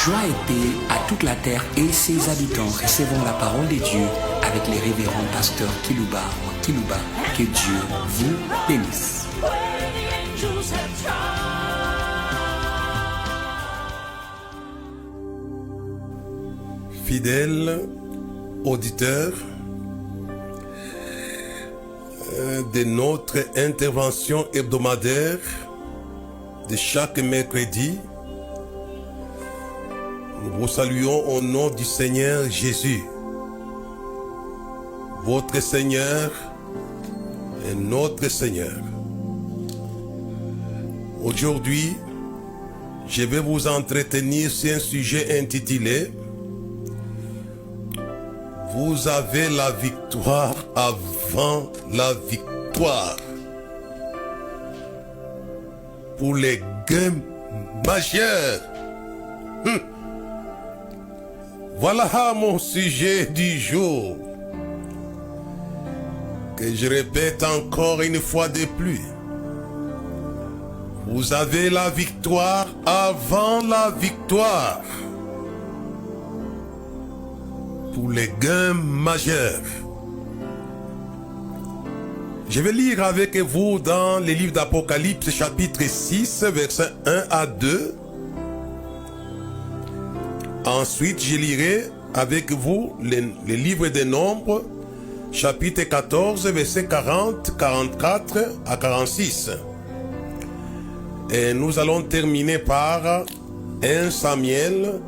Joie et paix à toute la terre et ses habitants. Recevons la parole de Dieu avec les révérends pasteurs Kilouba. Que Dieu vous bénisse. Fidèles auditeurs de notre intervention hebdomadaire de chaque mercredi, nous vous saluons au nom du Seigneur Jésus, votre Seigneur et notre Seigneur. Aujourd'hui, je vais vous entretenir sur un sujet intitulé « Vous avez la victoire avant la victoire » pour les gains majeurs. Voilà mon sujet du jour, que je répète encore une fois de plus. Vous avez la victoire avant la victoire pour les gains majeurs. Je vais lire avec vous dans le livre d'Apocalypse chapitre 6, versets 1 à 2. Ensuite, je lirai avec vous le livre des Nombres, chapitre 14, versets 40, 44 à 46. Et nous allons terminer par 1 Samuel,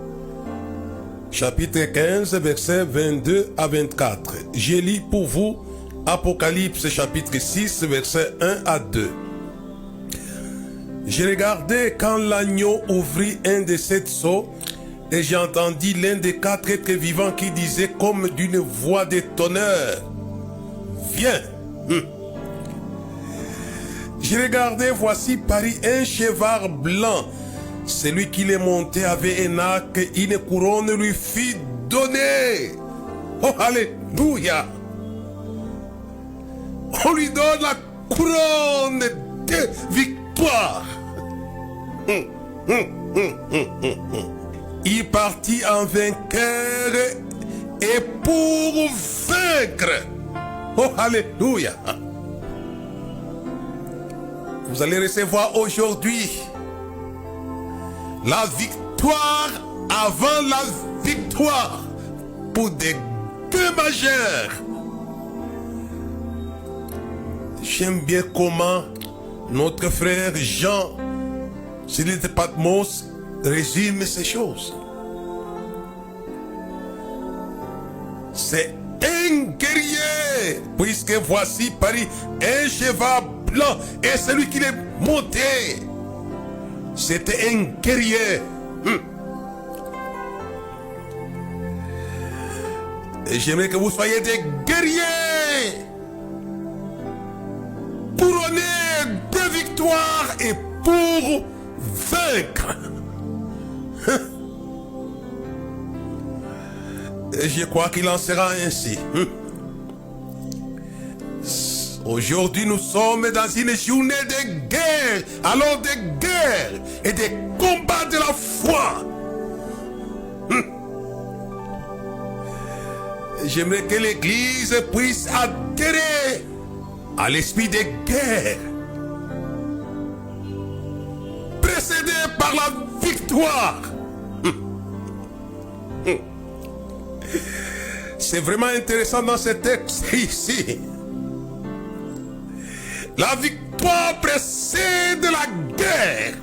chapitre 15, versets 22 à 24. Je lis pour vous Apocalypse chapitre 6, versets 1 à 2. Je regardais quand l'agneau ouvrit un de sept sceaux, et j'ai entendu l'un des quatre êtres vivants qui disait comme d'une voix de tonnerre: Viens. Je regardais, voici parut un cheval blanc. Celui qui les montait avait un arc, une couronne lui fut donnée. Oh, alléluia! On lui donne la couronne de victoire. Il partit en vainqueur et pour vaincre. Oh, alléluia! Vous allez recevoir aujourd'hui la victoire avant la victoire pour des gains majeurs. J'aime bien comment notre frère Jean, celui de Patmos, résume ces choses. C'est un guerrier, puisque voici Paris, un cheval blanc, et celui qui l'est monté, c'était un guerrier. Et j'aimerais que vous soyez des guerriers, couronnés de victoire et pour vaincre. Et je crois qu'il en sera ainsi. Aujourd'hui, nous sommes dans une journée de guerre, alors de guerre et de combats de la foi. J'aimerais que l'Église puisse adhérer à l'esprit de guerre, précédé par la victoire. C'est vraiment intéressant dans ce texte ici. La victoire précède la guerre.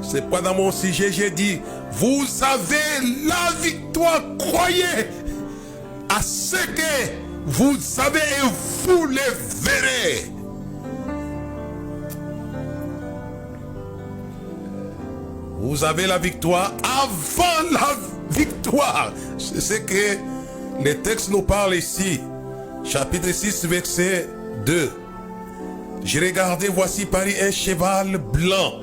C'est pas dans mon sujet, j'ai dit, vous avez la victoire, croyez à ce que vous savez et vous le verrez. Vous avez la victoire avant la victoire. C'est ce que le texte nous parle ici. Chapitre 6, verset 2. J'ai regardé, voici parut un cheval blanc.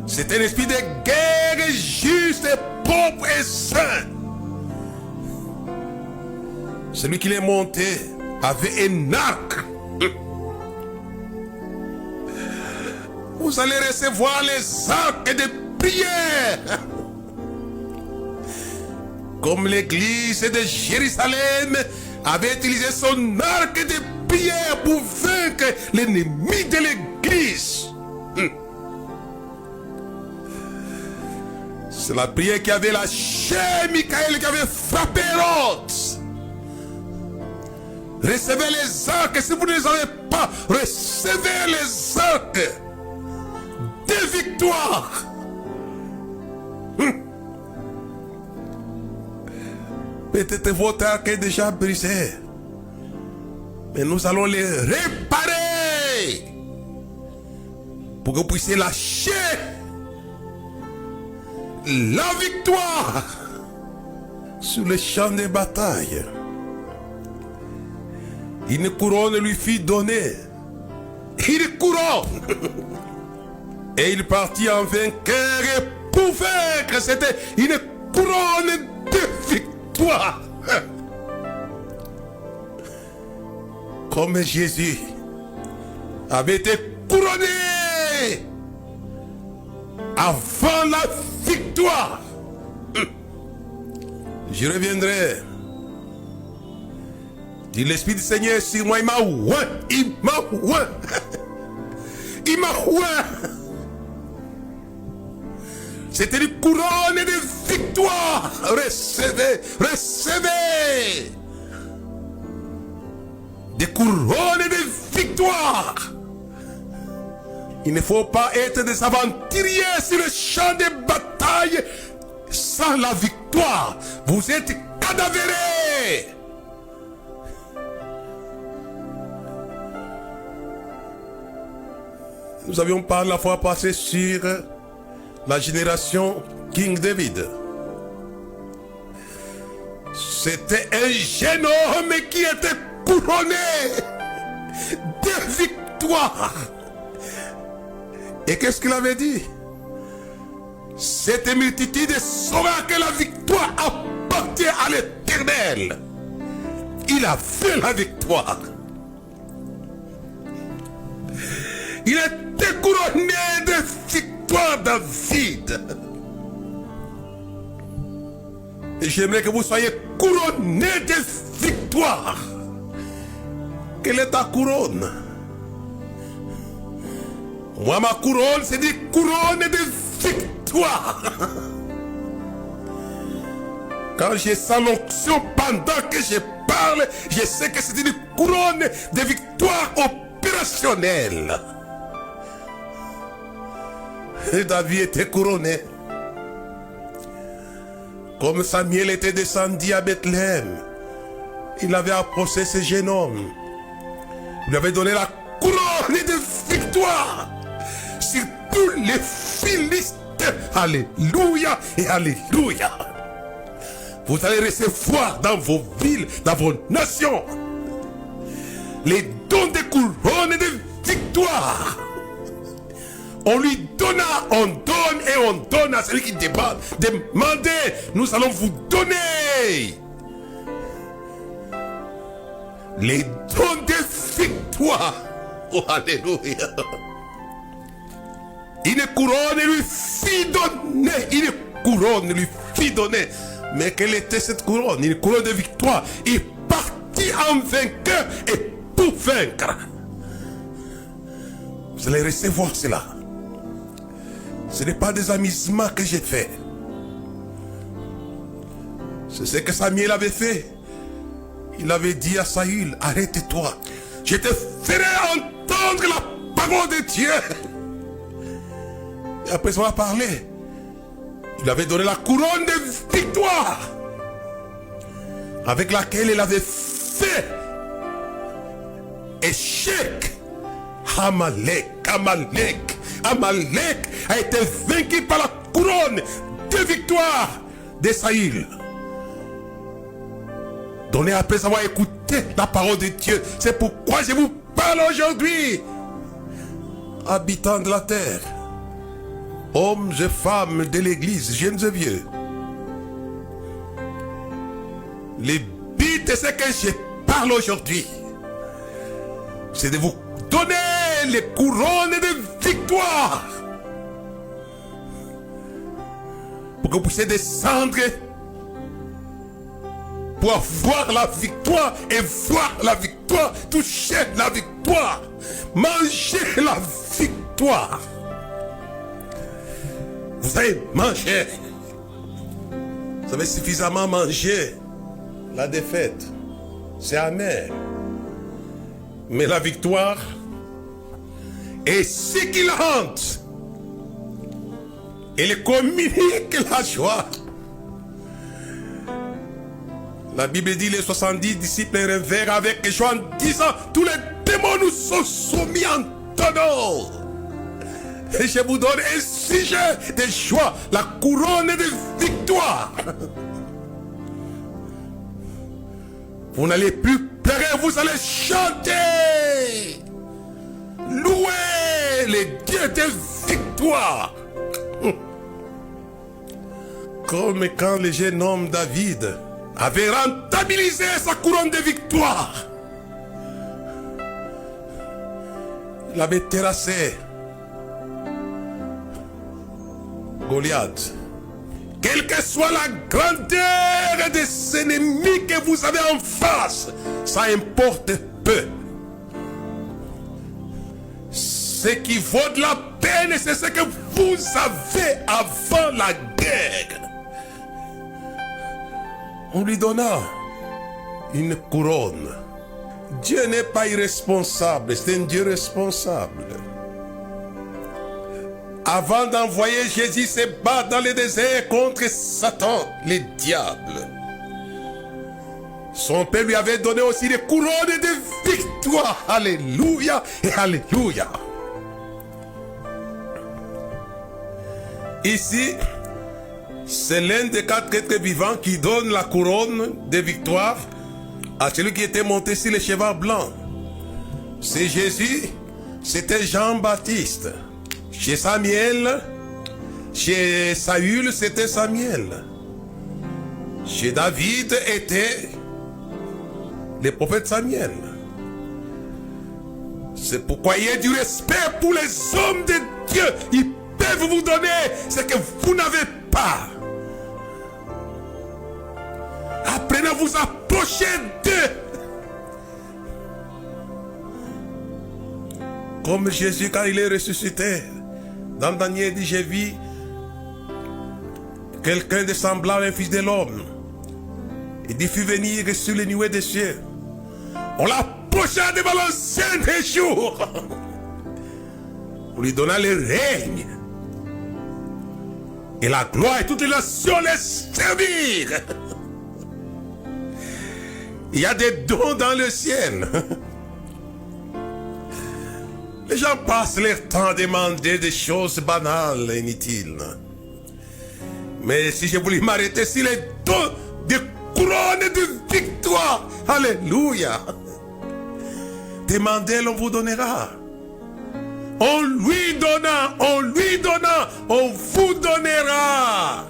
C'est un esprit de guerre juste, propre et saint. Celui qui l'est monté avait un arc. vous allez recevoir les actes de prière. Comme l'église de Jérusalem avait utilisé son arc de prière pour vaincre l'ennemi de l'église. C'est la prière qui avait lâché Michael, qui avait frappé Hérode. Recevez les arcs. Si vous ne les avez pas, recevez les arcs de victoire. Peut-être votre arc est déjà brisé, mais nous allons les réparer pour que vous puissiez lâcher la victoire sur le champ de bataille. Une couronne lui fut donnée. Une couronne. Et il partit en vainqueur. Et pour vaincre, c'était une couronne de victoire. Comme Jésus avait été couronné avant la victoire. Je reviendrai. Dit l'Esprit du Seigneur sur moi, il m'a oint. Il m'a oint. Il m'a oint. C'était une couronne de victoire. Recevez, recevez. Des couronnes de victoire. Il ne faut pas être des aventuriers sur le champ de bataille sans la victoire. Vous êtes cadavérés. Nous avions parlé la fois passée sur la génération King David. C'était un jeune homme qui était couronné de victoire. Et qu'est-ce qu'il avait dit? Cette multitude saura que la victoire appartient à l'Éternel. Il a fait la victoire. Il était couronné de victoire, David. Et j'aimerais que vous soyez couronné de victoire. Quelle est ta couronne? Moi, ma couronne, c'est des couronnes de victoire. Quand je sens l'onction pendant que je parle, je sais que c'est une couronne de victoire opérationnelle. Et David était couronné. Comme Samuel était descendu à Bethléem, il avait approché ce jeune homme. Il lui avait donné la couronne de victoire sur tous les Philistins. Alléluia et alléluia. Vous allez recevoir dans vos villes, dans vos nations, les dons de couronne de victoire. On lui donna, on donne et on donne à celui qui demande. Demandez, nous allons vous donner les dons de victoire. Oh, alléluia. Une couronne lui fit donner. Une couronne lui fit donner. Mais quelle était cette couronne? Une couronne de victoire. Il partit en vainqueur et pour vaincre. Vous allez recevoir cela. Ce n'est pas des amusements que j'ai fait. C'est ce que Samuel avait fait. Il avait dit à Saül, arrête-toi. Je te ferai entendre la parole de Dieu. Et après avoir parlé, il avait donné la couronne de victoire avec laquelle il avait fait échec Amalek. Amalek a été vaincu par la couronne de victoire de Saül. Donnée après avoir écouté la parole de Dieu. C'est pourquoi je vous parle aujourd'hui. Habitants de la terre, hommes et femmes de l'église, jeunes et vieux. Le but de ce que je parle aujourd'hui, c'est de vous donné les couronnes de victoire pour que vous puissiez descendre pour avoir la victoire et voir la victoire, toucher la victoire, manger la victoire. Vous avez mangé, vous avez suffisamment mangé la défaite, c'est amer. Mais la victoire est si qu'il rentre, elle communique la joie. La Bible dit les 70 disciples revinrent avec joie en disant tous les démons nous sont soumis en ton nom. Et je vous donne un sujet de joie, la couronne de victoire. Vous n'allez plus pleurer, vous allez chanter, louer les dieux de victoire. Comme quand le jeune homme David avait rentabilisé sa couronne de victoire. Il avait terrassé Goliath. Quelle que soit la grandeur des ennemis que vous avez en face, ça importe peu. Ce qui vaut de la peine, c'est ce que vous avez avant la guerre. On lui donna une couronne. Dieu n'est pas irresponsable, c'est un Dieu responsable. Avant d'envoyer Jésus se battre dans le désert contre Satan, le diable, son père lui avait donné aussi des couronnes de victoire. Alléluia et alléluia. Ici, c'est l'un des 4 êtres vivants qui donne la couronne de victoire à celui qui était monté sur le cheval blanc. C'est Jésus, c'était Jean-Baptiste. Chez Samuel, chez Saül, c'était Samuel. Chez David était le prophète Samuel. C'est pourquoi il y a du respect pour les hommes de Dieu. Ils peuvent vous donner ce que vous n'avez pas. Apprenez à vous approcher d'eux. Comme Jésus, quand il est ressuscité, dans Daniel dit, j'ai vu quelqu'un de semblable à un fils de l'homme. Il dit, fut venir sur les nuées des cieux. On l'approcha devant l'ancien des jours. On lui donna le règne et la gloire et toutes les nations les servir. Il y a des dons dans le ciel. Les gens passent leur temps à demander des choses banales et inutiles. Mais si je voulais m'arrêter sur les dons de couronne de victoire, alléluia. Demandez, l'on vous donnera. On lui donna, on vous donnera.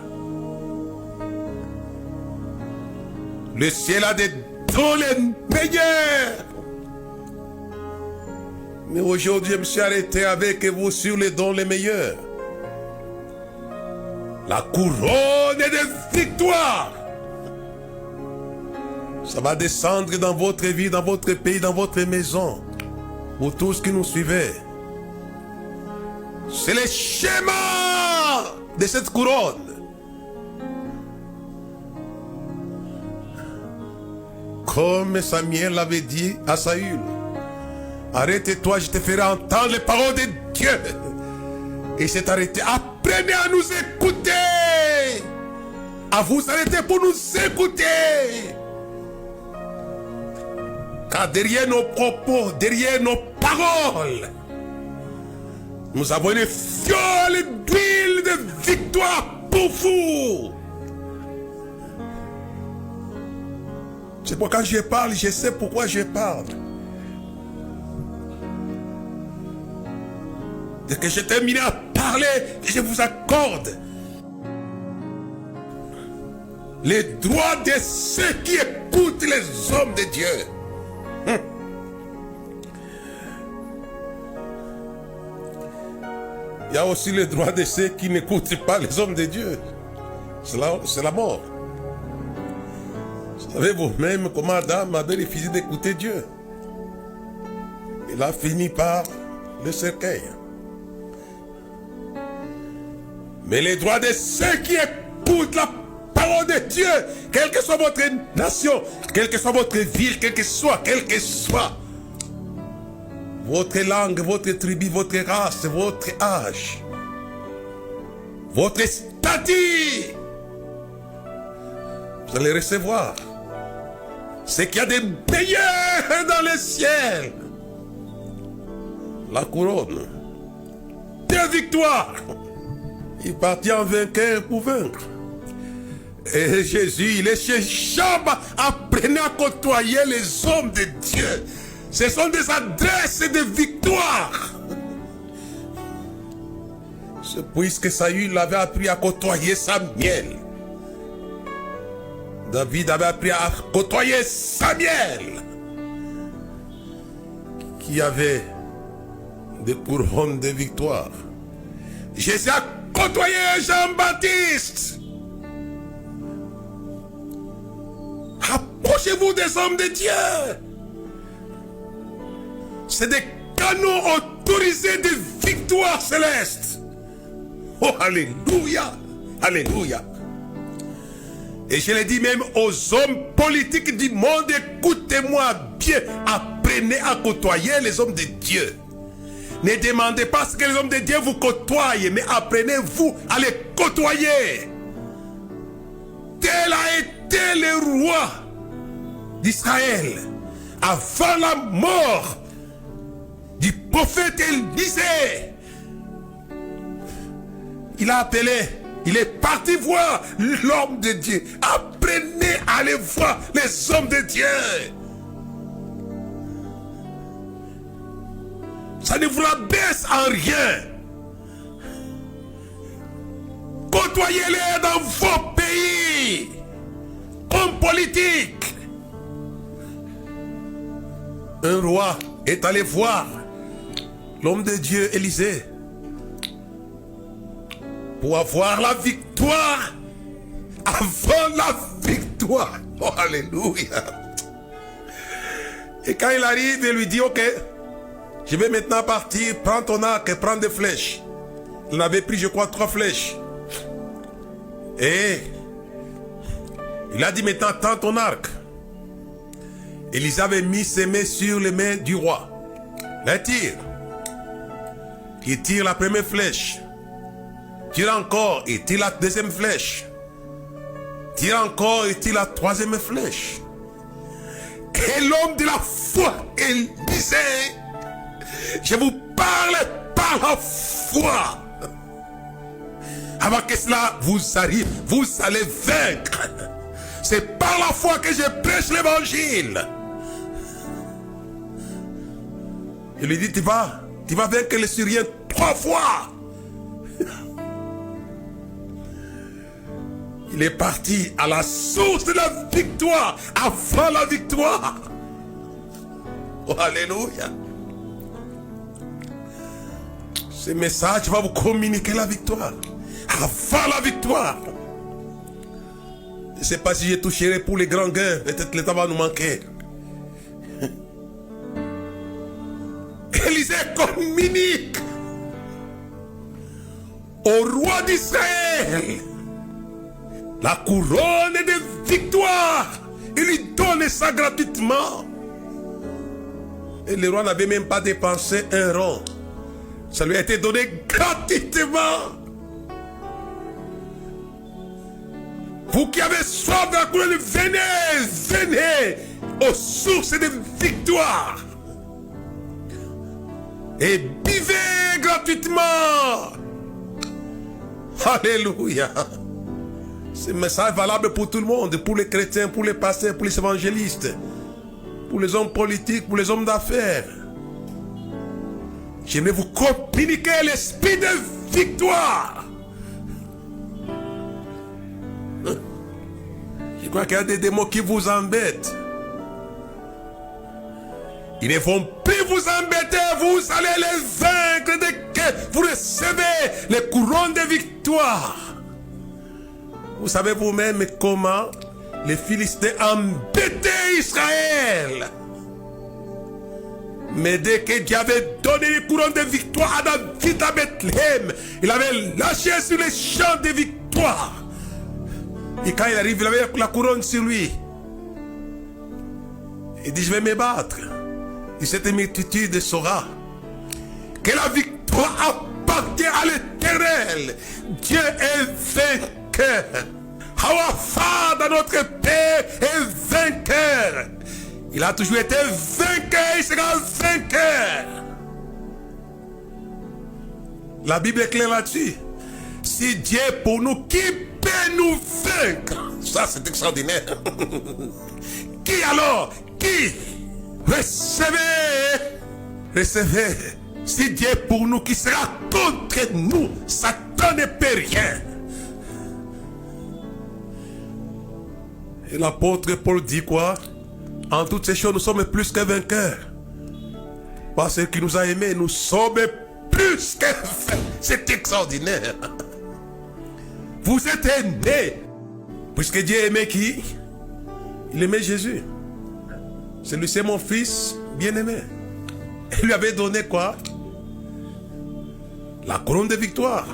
Le ciel a des dons les meilleurs. Mais aujourd'hui, je me suis arrêté avec vous sur les dons les meilleurs. La couronne de victoire. Ça va descendre dans votre vie, dans votre pays, dans votre maison. Pour tous qui nous suivez. C'est le schéma de cette couronne. Comme Samuel l'avait dit à Saül. Arrête-toi, je te ferai entendre les paroles de Dieu. Et s'est arrêté. Apprenez à nous écouter. À vous arrêter pour nous écouter. Car derrière nos propos, derrière nos paroles, nous avons une fiole d'huile de victoire pour vous. C'est pourquoi quand je parle, je sais pourquoi je parle. Dès que j'ai terminé à parler, je vous accorde les droits de ceux qui écoutent les hommes de Dieu. Il y a aussi le droit de ceux qui n'écoutent pas les hommes de Dieu. C'est la mort. Vous savez vous-même comment Adam avait refusé d'écouter Dieu. Il a fini par le cercueil. Mais les droits de ceux qui écoutent la parole de Dieu, quelle que soit votre nation, quelle que soit votre ville, quelle que soit votre langue, votre tribu, votre race, votre âge, votre statut, vous allez recevoir ce qu'il y a de meilleur dans le ciel. La couronne de victoire. Il partit en vainqueur pour vaincre. Et Jésus, il est chez Job, apprenez à côtoyer les hommes de Dieu. Ce sont des adresses de victoire. C'est puisque Saül avait appris à côtoyer Samuel. David avait appris à côtoyer Samuel, qui avait des couronnes de victoire. Jésus a côtoyé Jean-Baptiste. Approchez-vous des hommes de Dieu. C'est des canaux autorisés de victoire céleste. Oh, alléluia, alléluia. Et je l'ai dit même aux hommes politiques du monde, écoutez-moi bien, apprenez à côtoyer les hommes de Dieu. Ne demandez pas ce que les hommes de Dieu vous côtoient, mais apprenez-vous à les côtoyer. Tel a été le roi d'Israël avant la mort du prophète Élisée. Il a appelé, il est parti voir l'homme de Dieu. Apprenez à aller voir les hommes de Dieu. Ça ne vous rabaisse en rien. Côtoyez-les dans vos pays. Hommes politiques. Un roi est allé voir l'homme de Dieu Élisée pour avoir la victoire avant la victoire. Oh, alléluia. Et quand il arrive, il lui dit, ok, je vais maintenant partir, prends ton arc et prends des flèches. Il avait pris, je crois, 3 flèches. Et il a dit, maintenant, tends ton arc. Élisée avait mis ses mains sur les mains du roi. Il tire. Il tire la première flèche. Tire encore, il tire la deuxième flèche. Tire encore, il tire la troisième flèche. Et l'homme de la foi, Élisée, je vous parle par la foi. Avant que cela vous arrive, vous allez vaincre. C'est par la foi que je prêche l'évangile. Il lui dit, tu vas vaincre les Syriens 3 fois. Il est parti à la source de la victoire, avant la victoire. Oh, alléluia. Ce message va vous communiquer la victoire. Avant la victoire. Je ne sais pas si je toucherai pour les grands gains. Peut-être le temps va nous manquer. Élisée communique au roi d'Israël la couronne de victoire. Il lui donne ça gratuitement. Et le roi n'avait même pas dépensé un rond. Ça lui a été donné gratuitement. Vous qui avez soif de la couronne, venez aux sources de victoire. Et buvez gratuitement. Alléluia. Ce message est valable pour tout le monde, pour les chrétiens, pour les pasteurs, pour les évangélistes, pour les hommes politiques, pour les hommes d'affaires. J'aimerais vous communiquer l'esprit de victoire. Je crois qu'il y a des démons qui vous embêtent. Ils ne vont plus vous embêter, vous allez les vaincre dès que vous recevez les couronnes de victoire. Vous savez vous-même comment les Philistins embêtaient Israël. Mais dès que Dieu avait donné les couronnes de victoire à David à Bethléem, il avait lâché sur les champs de victoire. Et quand il arrive, il avait la couronne sur lui. Il dit, je vais me battre. Et cette multitude saura que la victoire appartient à l'Éternel. Dieu est vainqueur. Our Father, notre Père, est vainqueur. Il a toujours été vainqueur, il sera vainqueur. La Bible est claire là-dessus. Si Dieu est pour nous, qui peut nous vaincre? Ça, c'est extraordinaire. Qui alors? Qui? Recevez. Recevez. Si Dieu est pour nous, qui sera contre nous? Satan ne peut rien. Et l'apôtre Paul dit quoi? En toutes ces choses, nous sommes plus que vainqueurs. Parce qu'il nous a aimés, nous sommes plus que vainqueurs. C'est extraordinaire. Vous êtes nés. Puisque Dieu aimait qui? Il aimait Jésus. C'est mon fils bien-aimé. Il lui avait donné quoi? La couronne de victoire.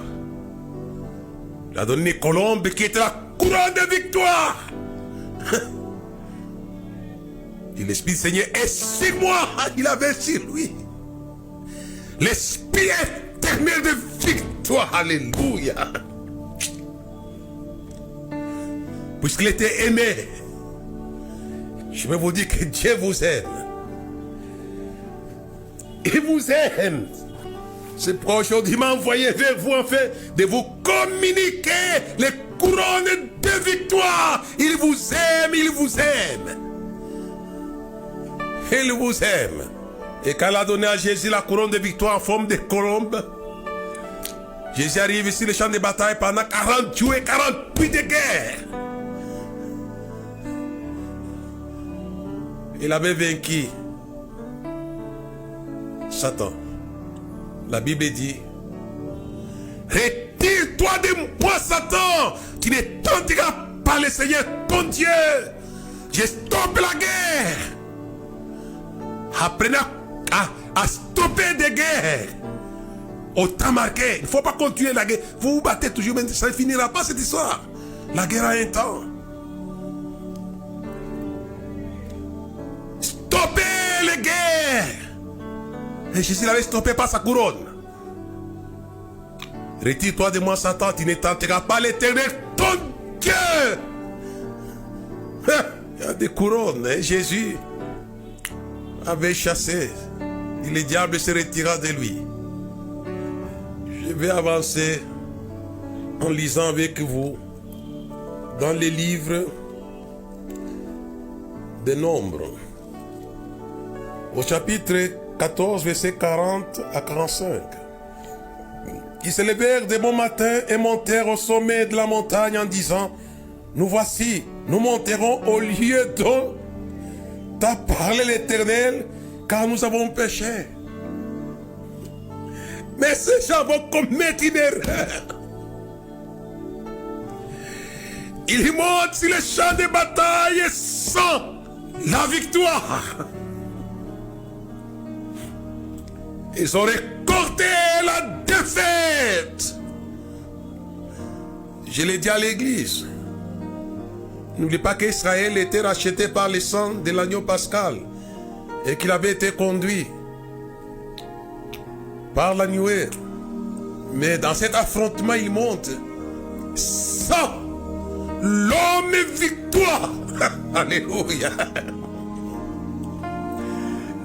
Il lui a donné une colombe qui était la couronne de victoire. Et l'Esprit du Seigneur est sur moi. Il avait sur lui l'Esprit éternel de victoire. Alléluia. Puisqu'il était aimé, je vais vous dire que Dieu vous aime. Il vous aime. C'est pour aujourd'hui il m'a envoyé vers vous afin de vous communiquer les couronnes de victoire. Il vous aime, il vous aime. Il vous aime. Et quand il a donné à Jésus la couronne de victoire en forme de colombe, Jésus arrive ici, le champ de bataille, pendant 40 jours et 40 nuits de guerre. Il avait vaincu Satan. La Bible dit, retire-toi de moi, Satan. Tu ne tenteras pas le Seigneur ton Dieu. Je stoppe la guerre. Apprenez à stopper des guerres au temps marqué. Il ne faut pas continuer la guerre. Vous vous battez toujours, mais ça ne finira pas cette histoire. La guerre a un temps. Stoppez les guerres. Et Jésus l'avait stoppé par sa couronne. Retire-toi de moi, Satan, tu ne tenteras pas l'Éternel, ton Dieu. Il y a des couronnes, hein? Jésus avait chassé. Et le diable se retira de lui. Je vais avancer en lisant avec vous dans les livres des Nombres. Au chapitre 14, versets 40 à 45. Ils se levèrent de bon matin et montèrent au sommet de la montagne en disant, nous voici, nous monterons au lieu dont t'a parlé l'Éternel, car nous avons péché. Mais ces gens vont commettre une erreur. Ils montent sur le champ de bataille sans la victoire. Ils ont récolté la défaite. Je l'ai dit à l'église. N'oubliez pas qu'Israël était racheté par le sang de l'agneau pascal et qu'il avait été conduit par l'agneau. Mais dans cet affrontement, il monte sans l'homme victoire. Alléluia.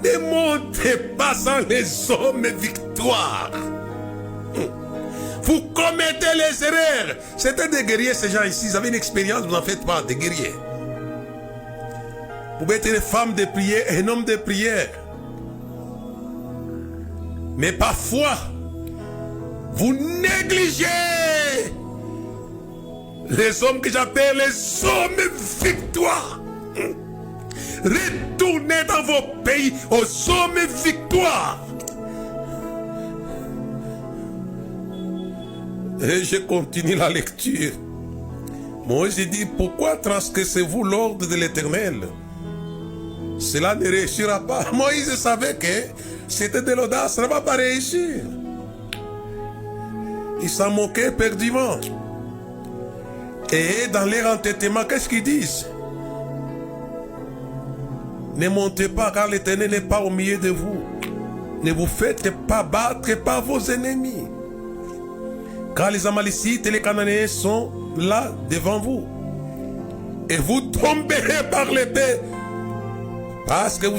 Ne montez pas sans les hommes victoire. Vous commettez les erreurs. C'était des guerriers, ces gens ici. Ils avaient une expérience, vous n'en faites pas, des guerriers. Vous pouvez être une femme de prière et un homme de prière. Mais parfois, vous négligez les hommes que j'appelle les hommes victoire. Retournez dans vos pays aux hommes victoire. Et je continue la lecture. Moïse dit, pourquoi transgressez-vous l'ordre de l'Éternel? Cela ne réussira pas. Moïse savait que c'était de l'audace, ça ne va pas réussir. Ils s'en moquaient éperdument. Et dans leur entêtement, qu'est-ce qu'ils disent? Ne montez pas car l'Éternel n'est pas au milieu de vous. Ne vous faites pas battre par vos ennemis. Car les Amalécites et les Cananéens sont là devant vous. Et vous tomberez par l'épée. Parce que vous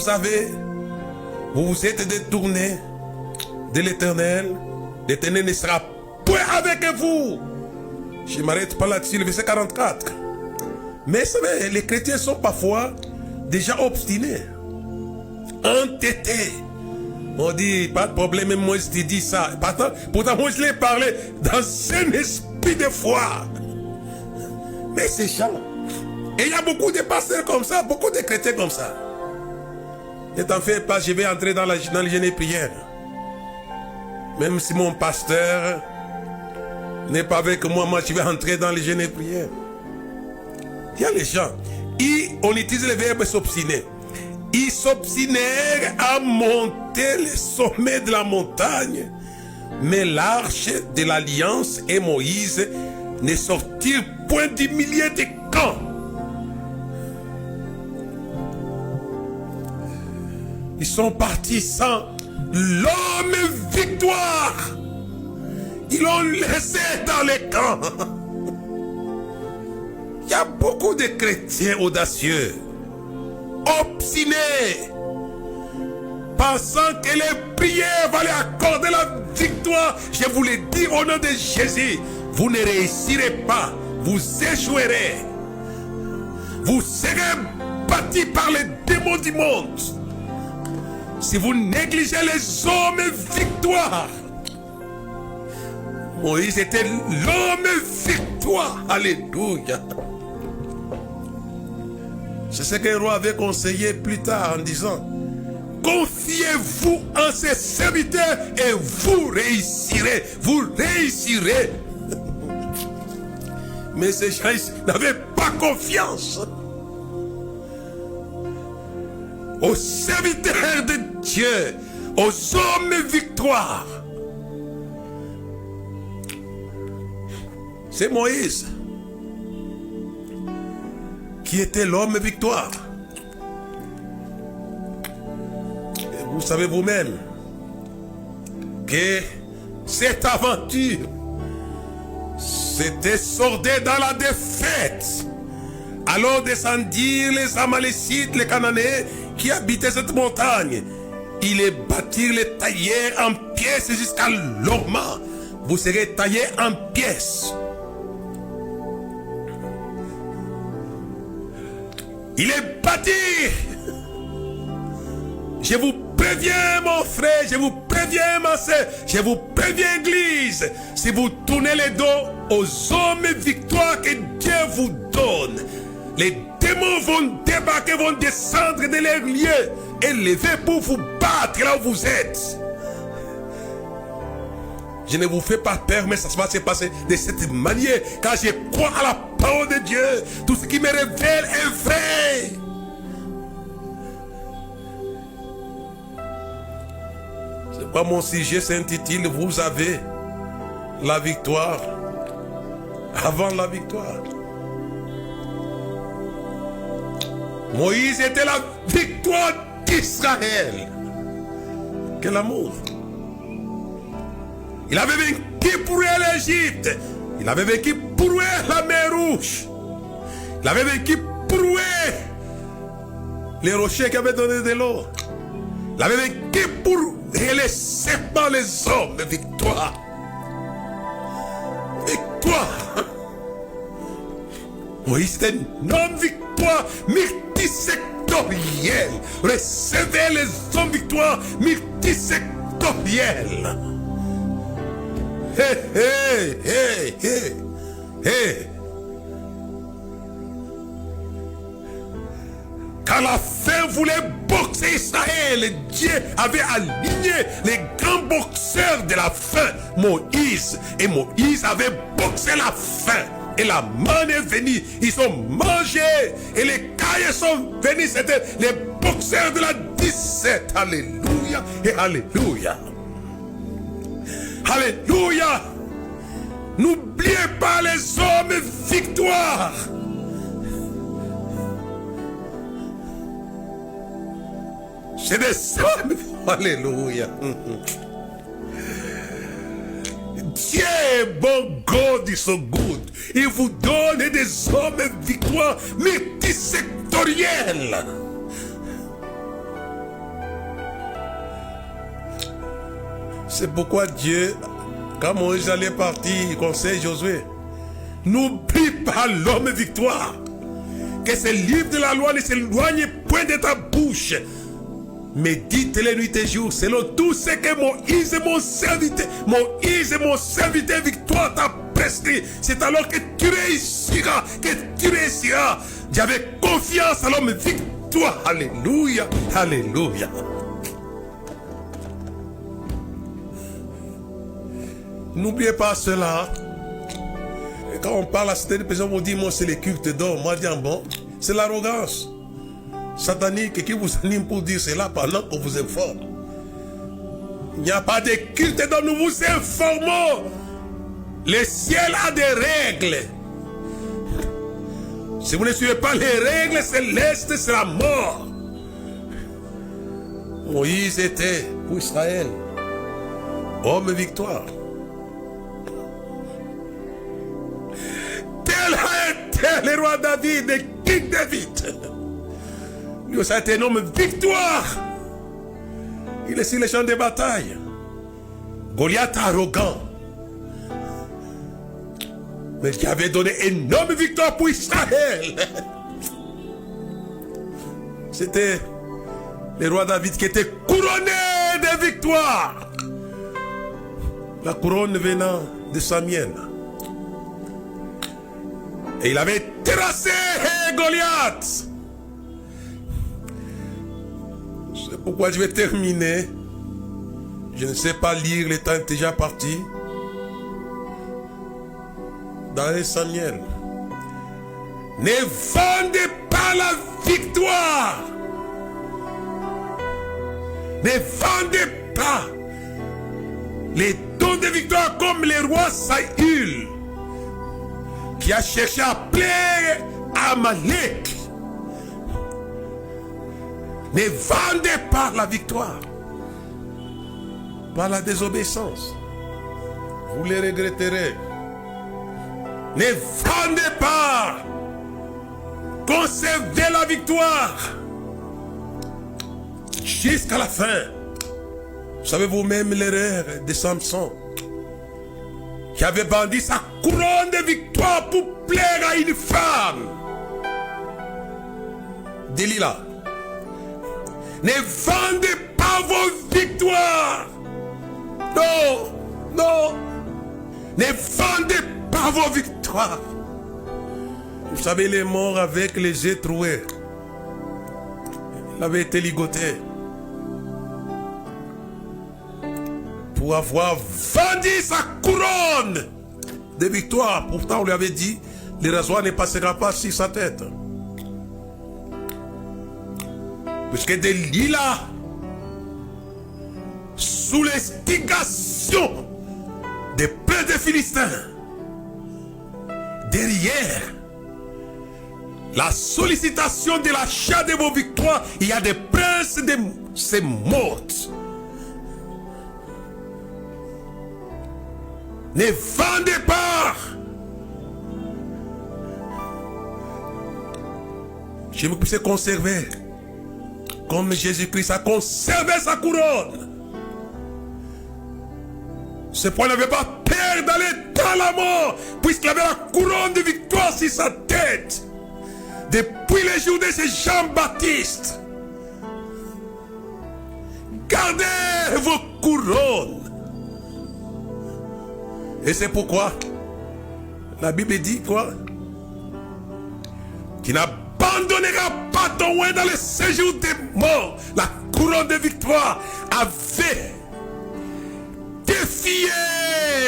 vous êtes détournés de l'Éternel. L'Éternel ne sera point avec vous. Je ne m'arrête pas là-dessus, le verset 44. Mais vous savez, les chrétiens sont parfois déjà obstinés, entêtés. On dit, pas de problème, même Moïse te dit ça. Pourtant, Moïse lui parlait dans un esprit de foi. Mais ces gens, et il y a beaucoup de pasteurs comme ça, beaucoup de chrétiens comme ça. Ne t'en fais pas, je vais entrer dans le jeûne et prière. Même si mon pasteur n'est pas avec moi, moi je vais entrer dans le jeûne et prière. Il y a les gens, on utilise le verbe s'obstiner. Ils s'obstinèrent à monter le sommet de la montagne. Mais l'arche de l'alliance et Moïse ne sortirent point du milieu des camps. Ils sont partis sans l'homme victoire. Ils l'ont laissé dans les camps. Il y a beaucoup de chrétiens audacieux, obstinés, pensant que les prières vont leur accorder la victoire. Je vous le dis au nom de Jésus, vous ne réussirez pas, vous échouerez. Vous serez battus par les démons du monde. Si vous négligez les hommes victoire. Moïse était l'homme victoire. Alléluia. C'est ce qu'un roi avait conseillé plus tard en disant, confiez-vous en ses serviteurs et vous réussirez. Vous réussirez. Mais ces gens n'avaient pas confiance aux serviteurs de Dieu, aux hommes victoire. C'est Moïse qui était l'homme victoire. Et vous savez vous-même que cette aventure s'était soldée dans la défaite. Alors descendirent les Amalécites, les Cananéens qui habitaient cette montagne. Ils les battirent, les taillèrent en pièces jusqu'à l'Orma. Vous serez taillés en pièces. Il est bâti. Je vous préviens mon frère, je vous préviens ma soeur, je vous préviens église. Si vous tournez les dos aux hommes victoire que Dieu vous donne, les démons vont débarquer, vont descendre de leur lieu et lever pour vous battre là où vous êtes. Je ne vous fais pas peur, mais ça va se passer de cette manière. Car je crois à la parole de Dieu. Tout ce qui me révèle est vrai. C'est pourquoi mon sujet s'intitule « Vous avez la victoire avant la victoire ». Moïse était la victoire d'Israël. Quel amour! Il avait vaincu pour eux l'Égypte. Il avait vaincu pour eux la mer Rouge. Il avait vaincu pour eux les rochers qui avaient donné de l'eau. Il avait vaincu pour eux les serpents, les hommes. Victoire. Victoire. Moïse était un homme victoire multisectoriel. Recevez les hommes victoire multisectoriel. Hey, hey, hey, hey, hey. Qu'à la fin voulait boxer Israël, Dieu avait aligné les grands boxeurs de la fin, Moïse. Et Moïse avait boxé la fin. Et la manne est venue, ils ont mangé. Et les cailles sont venus, c'était les boxeurs de la 17. Alléluia et alléluia. Alléluia. N'oubliez pas les hommes victoire. C'est des hommes. Alléluia. Dieu est bon, God is so good. Il vous donne des hommes victoire multisectoriels. C'est pourquoi Dieu, quand Moïse allait partir, il conseille Josué, n'oublie pas l'homme victoire. Que ce livre de la loi ne s'éloigne point de ta bouche. Médite les nuits et jours, selon tout ce que Moïse mon serviteur victoire t'a prescrit. C'est alors que tu réussiras, J'avais confiance à l'homme victoire. Alléluia, alléluia. N'oubliez pas cela. Et quand on parle à certaines personnes, on dit, moi c'est les cultes d'or. Moi je dis, bon, c'est l'arrogance satanique qui vous anime pour dire cela pendant qu'on vous informe. Il n'y a pas de culte dont nous vous informons. Le ciel a des règles. Si vous ne suivez pas les règles célestes, c'est la mort. Moïse était pour Israël homme victoire. Tel a été le roi David, le King David. Lui aussi a été un homme victoire. Il est sur les champs de bataille. Goliath arrogant. Mais qui avait donné une énorme victoire pour Israël. C'était le roi David qui était couronné de victoires. La couronne venant de Samuel. Et il avait terrassé Goliath. C'est pourquoi je vais terminer. Je ne sais pas lire, le temps est déjà parti. Dans les Samuel. Ne vendez pas la victoire. Ne vendez pas les dons de victoire comme le roi Saül qui a cherché à plaire à Amalek. Ne vendez pas la victoire par la désobéissance. Vous les regretterez. Ne vendez pas. Conservez la victoire jusqu'à la fin. Vous savez vous-même l'erreur de Samson, qui avait vendu sa couronne de victoire pour plaire à une femme. Delilah. Ne vendez pas vos victoires. Non, non. Ne vendez pas vos victoires. Vous savez, il est mort avec les yeux troués. Il avait été ligoté pour avoir vendu sa couronne de victoire. Pourtant, on lui avait dit, le rasoir ne passera pas sur sa tête. Puisque Delilah, sous l'instigation des pères des Philistins, derrière la sollicitation de l'achat de vos victoires, il y a des princes de ces mortes. Ne vendez pas. Je me puisse conserver comme Jésus-Christ a conservé sa couronne. Ce point n'avait pas peur d'aller dans la mort, puisqu'il avait la couronne de victoire sur sa tête. Depuis les jours de Jean-Baptiste. Gardez vos couronnes. Et c'est pourquoi la Bible dit quoi? Qui n'a n'abandonnera pas ton oin dans le séjour des morts. La couronne de victoire avait défié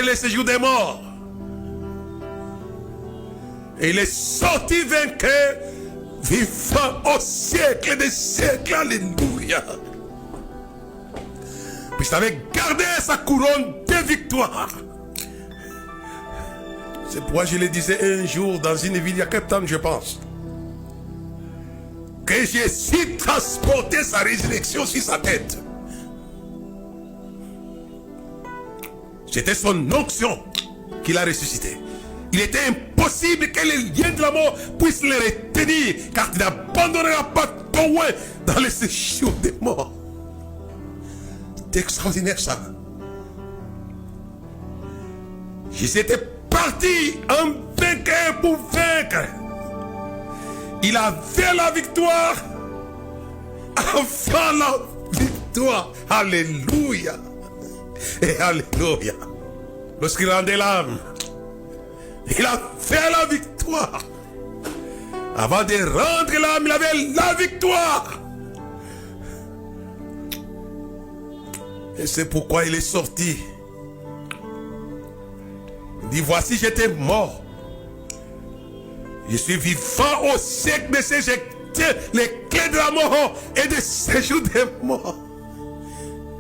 le séjour des morts. Et il est sorti vainqueur, vivant au siècle des siècles. Alléluia. Puisqu'il avait gardé sa couronne de victoire. C'est pourquoi je le disais un jour dans une ville, il y a quelque temps, je pense, que Jésus transportait sa résurrection sur sa tête. C'était son onction qui l'a ressuscité. Il était impossible que les liens de la mort puissent le retenir, car tu n'abandonneras pas ton oin dans le séjour des morts. C'est extraordinaire ça. Jésus était parti en vainqueur pour vaincre. Il avait la victoire avant la victoire. Alléluia. Et alléluia. Lorsqu'il rendait l'âme, il a fait la victoire. Avant de rendre l'âme, il avait la victoire. Et c'est pourquoi il est sorti. Il dit, voici, j'étais mort. Je suis vivant au siècle de ces siècles. Les clés de la mort et des séjours des morts.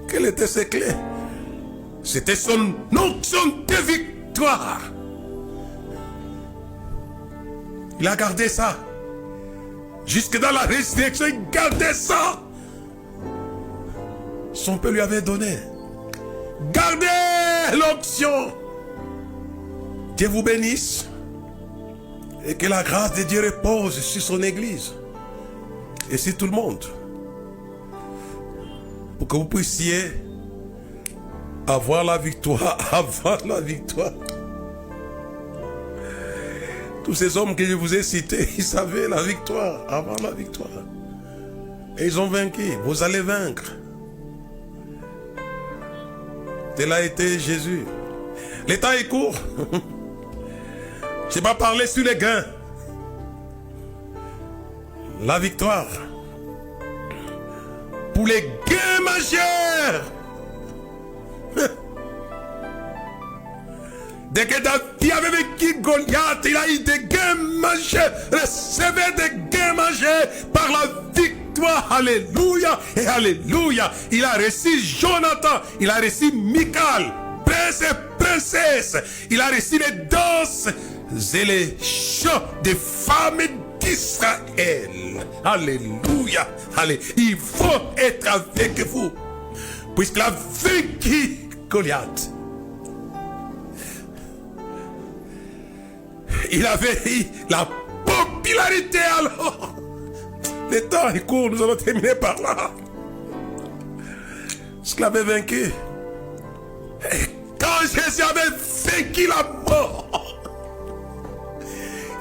Quelles étaient ces clés? C'était son onction de victoire. Il a gardé ça. Jusque dans la résurrection, il gardait ça. Son père lui avait donné. Gardez l'onction. Dieu vous bénisse. Et que la grâce de Dieu repose sur son église. Et sur tout le monde. Pour que vous puissiez avoir la victoire avant la victoire. Tous ces hommes que je vous ai cités, ils savaient la victoire avant la victoire. Et ils ont vaincu. Vous allez vaincre. Tel a été Jésus. Le temps est court. Je n'ai pas parlé sur les gains. La victoire. Pour les gains majeurs. Dès que David avait vécu Goliath, il a eu des gains majeurs. Recevait des gains majeurs par la victoire. Alléluia et alléluia. Il a reçu Jonathan. Il a reçu Michal. Prince et princesse. Il a reçu les danses et les chants des femmes d'Israël. Alléluia. Allez, il faut être avec vous. Puisqu'il a vaincu Goliath. Il avait eu la popularité alors. Le temps est court, nous allons terminer par là. Parce qu'il avait vaincu. Et quand Jésus avait vaincu la mort,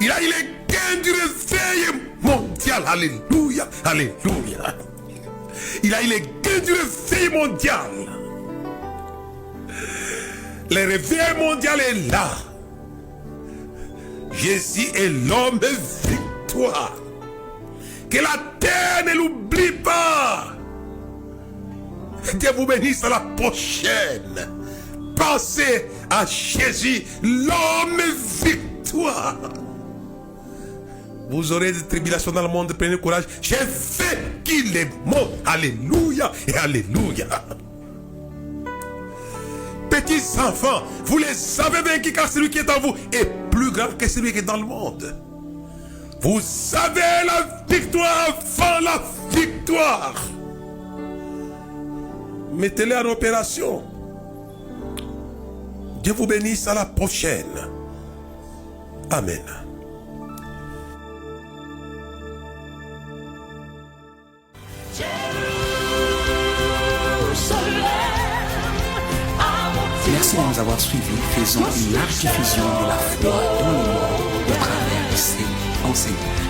il a eu les gains du réveil mondial. Alléluia, alléluia. Il a eu les gains du réveil mondial. Le réveil mondial est là. Jésus est l'homme de victoire. Que la terre ne l'oublie pas. Dieu vous bénisse à la prochaine. Pensez à Jésus, l'homme victoire. Vous aurez des tribulations dans le monde, prenez courage. J'ai vaincu les mots. Alléluia et alléluia. Petits enfants, vous les avez vaincus car celui qui est en vous est plus grand que celui qui est dans le monde. Vous avez la victoire avant la victoire. Mettez-les en opération. Dieu vous bénisse, à la prochaine. Amen. Merci de nous avoir suivis. Faisons une large diffusion de la foi dans le monde au travers de ces enseignements.